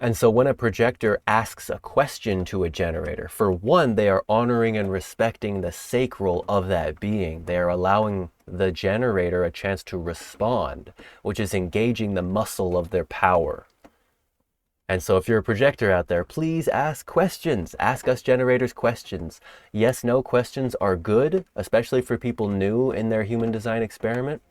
And so when a projector asks a question to a generator, for one, they are honoring and respecting the sacral of that being. They are allowing the generator a chance to respond, which is engaging the muscle of their power. And so if you're a projector out there, please ask questions. Ask us generators questions. Yes, no questions are good, especially for people new in their human design experiment.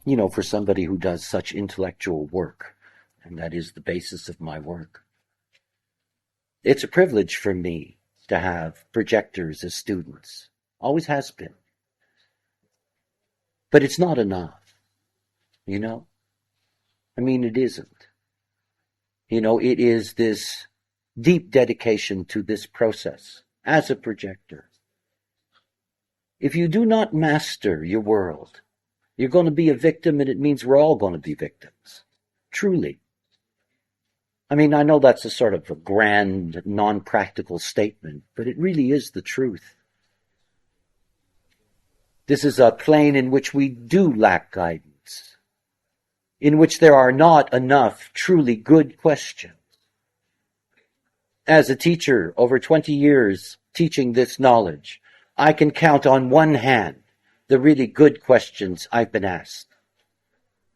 You know, for somebody who does such intellectual work, and that is the basis of my work, it's a privilege for me to have projectors as students. Always has been. But it's not enough, you know? I mean, it isn't. You know, it is this deep dedication to this process as a projector. If you do not master your world, you're going to be a victim, and it means we're all going to be victims. Truly. I mean, I know that's a sort of a grand, non-practical statement, but it really is the truth. This is a plane in which we do lack guidance, in which there are not enough truly good questions. As a teacher, over 20 years teaching this knowledge, I can count on one hand the really good questions I've been asked.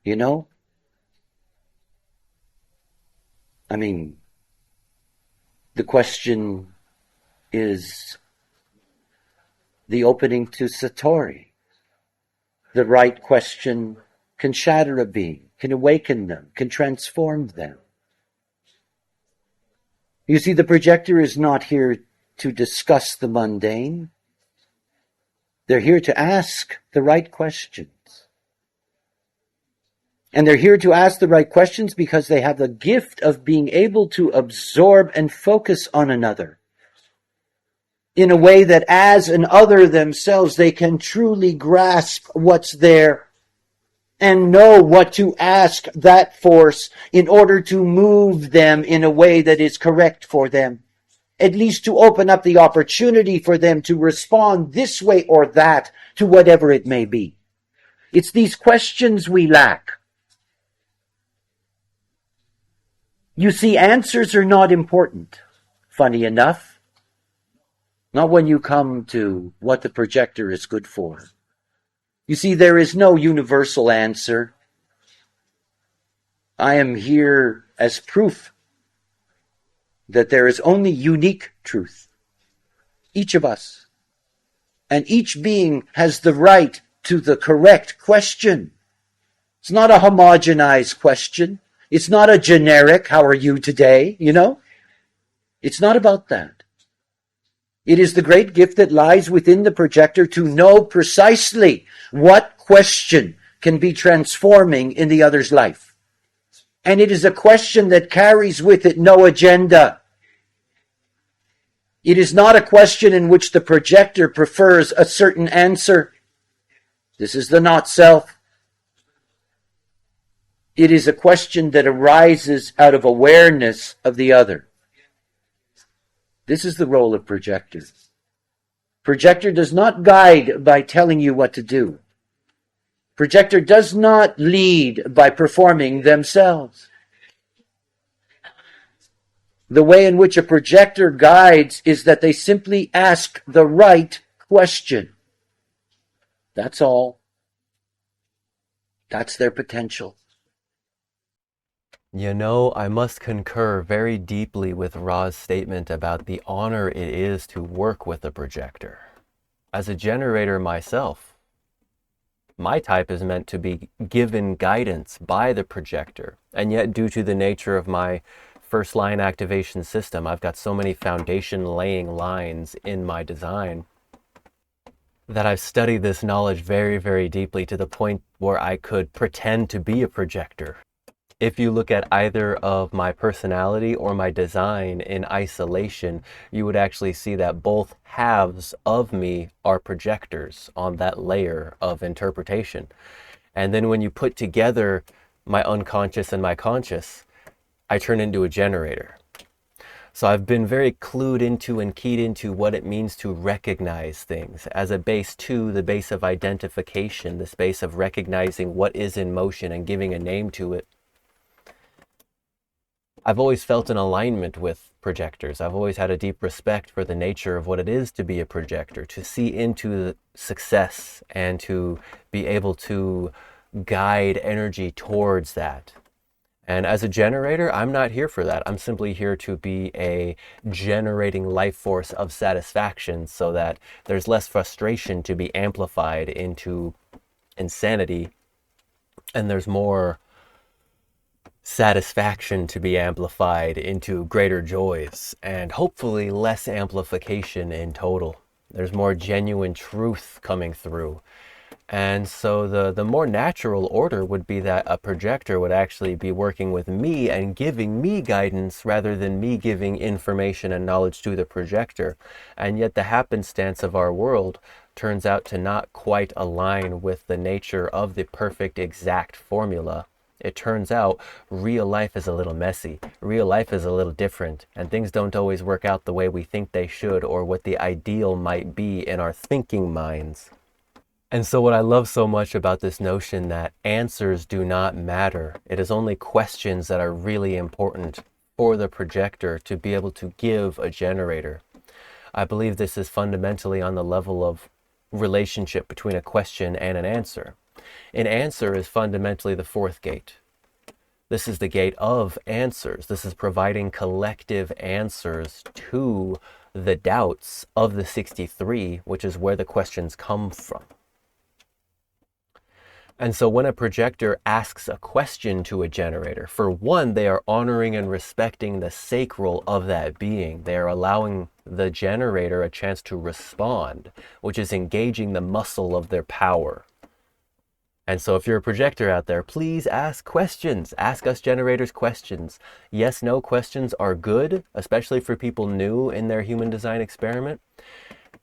You know? I mean, the question is the opening to Satori. The right question can shatter a being, can awaken them, can transform them. You see, the projector is not here to discuss the mundane. They're here to ask the right questions. And they're here to ask the right questions because they have the gift of being able to absorb and focus on another in a way that as an other themselves, they can truly grasp what's there and know what to ask that force in order to move them in a way that is correct for them. At least to open up the opportunity for them to respond this way or that to whatever it may be. It's these questions we lack. You see, answers are not important, funny enough. Not when you come to what the projector is good for. You see, there is no universal answer. I am here as proof that there is only unique truth. Each of us. And each being has the right to the correct question. It's not a homogenized question. It's not a generic, how are you today, you know? It's not about that. It is the great gift that lies within the projector to know precisely what question can be transforming in the other's life. And it is a question that carries with it no agenda. It is not a question in which the projector prefers a certain answer. This is the not self. It is a question that arises out of awareness of the other. This is the role of projector. Projector does not guide by telling you what to do. Projector does not lead by performing themselves. The way in which a projector guides is that they simply ask the right question. That's all. That's their potential. You know, I must concur very deeply with Ra's statement about the honor it is to work with a projector. As a generator myself, my type is meant to be given guidance by the projector, and yet due to the nature of my first line activation system, I've got so many foundation laying lines in my design that I've studied this knowledge very, very deeply to the point where I could pretend to be a projector. If you look at either of my personality or my design in isolation, you would actually see that both halves of me are projectors on that layer of interpretation. And then when you put together my unconscious and my conscious, I turn into a generator. So I've been very clued into and keyed into what it means to recognize things as a base to the base of identification, the space of recognizing what is in motion and giving a name to it. I've always felt an alignment with projectors. I've always had a deep respect for the nature of what it is to be a projector, to see into the success and to be able to guide energy towards that. And as a generator, I'm not here for that. I'm simply here to be a generating life force of satisfaction so that there's less frustration to be amplified into insanity, and there's more satisfaction to be amplified into greater joys, and hopefully less amplification in total. There's more genuine truth coming through. And so the more natural order would be that a projector would actually be working with me and giving me guidance rather than me giving information and knowledge to the projector. And yet the happenstance of our world turns out to not quite align with the nature of the perfect exact formula. It turns out real life is a little messy. Real life is a little different, and things don't always work out the way we think they should or what the ideal might be in our thinking minds. And so what I love so much about this notion that answers do not matter, it is only questions that are really important for the projector to be able to give a generator. I believe this is fundamentally on the level of relationship between a question and an answer. An answer is fundamentally the fourth gate. This is the gate of answers. This is providing collective answers to the doubts of the 63, which is where the questions come from. And so when a projector asks a question to a generator, for one, they are honoring and respecting the sacral of that being. They are allowing the generator a chance to respond, which is engaging the muscle of their power. And so if you're a projector out there, please ask questions. Ask us generators questions. Yes, no questions are good, especially for people new in their human design experiment.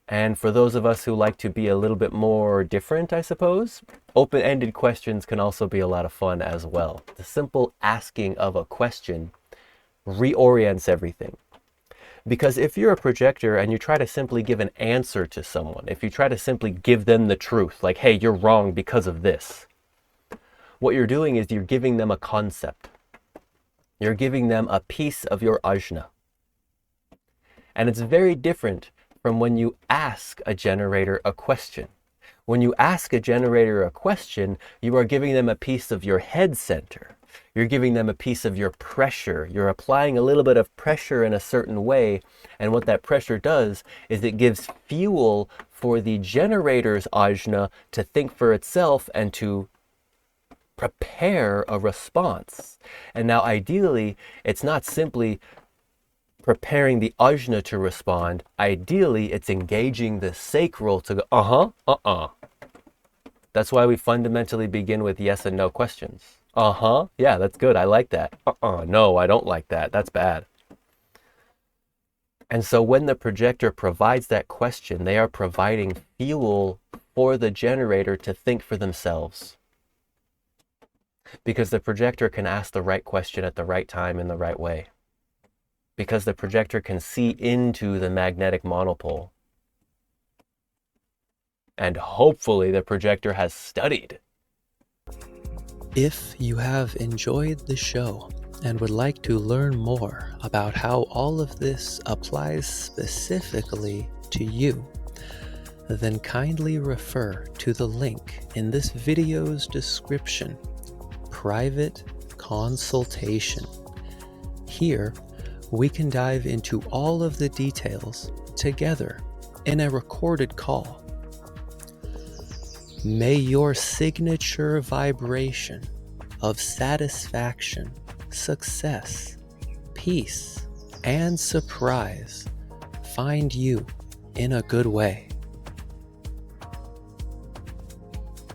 And for those of us who like to be a little bit more different, I suppose, open-ended questions can also be a lot of fun as well. The simple asking of a question reorients everything. Because if you're a projector and you try to simply give an answer to someone, if you try to simply give them the truth, like, hey, you're wrong because of this, what you're doing is you're giving them a concept. You're giving them a piece of your ajna. And it's very different from when you ask a generator a question. When you ask a generator a question, you are giving them a piece of your head center. You're giving them a piece of your pressure. You're applying a little bit of pressure in a certain way. And what that pressure does is it gives fuel for the generator's ajna to think for itself and to prepare a response. And now ideally, it's not simply preparing the ajna to respond. Ideally, it's engaging the sacral to go, That's why we fundamentally begin with yes and no questions. Yeah, that's good. I like that. No, I don't like that. That's bad. And so when the projector provides that question, they are providing fuel for the generator to think for themselves. Because the projector can ask the right question at the right time in the right way. Because the projector can see into the magnetic monopole. And hopefully the projector has studied. If you have enjoyed the show and would like to learn more about how all of this applies specifically to you, then kindly refer to the link in this video's description, Private Consultation. Here, we can dive into all of the details together in a recorded call. May your signature vibration of satisfaction, success, peace, and surprise find you in a good way.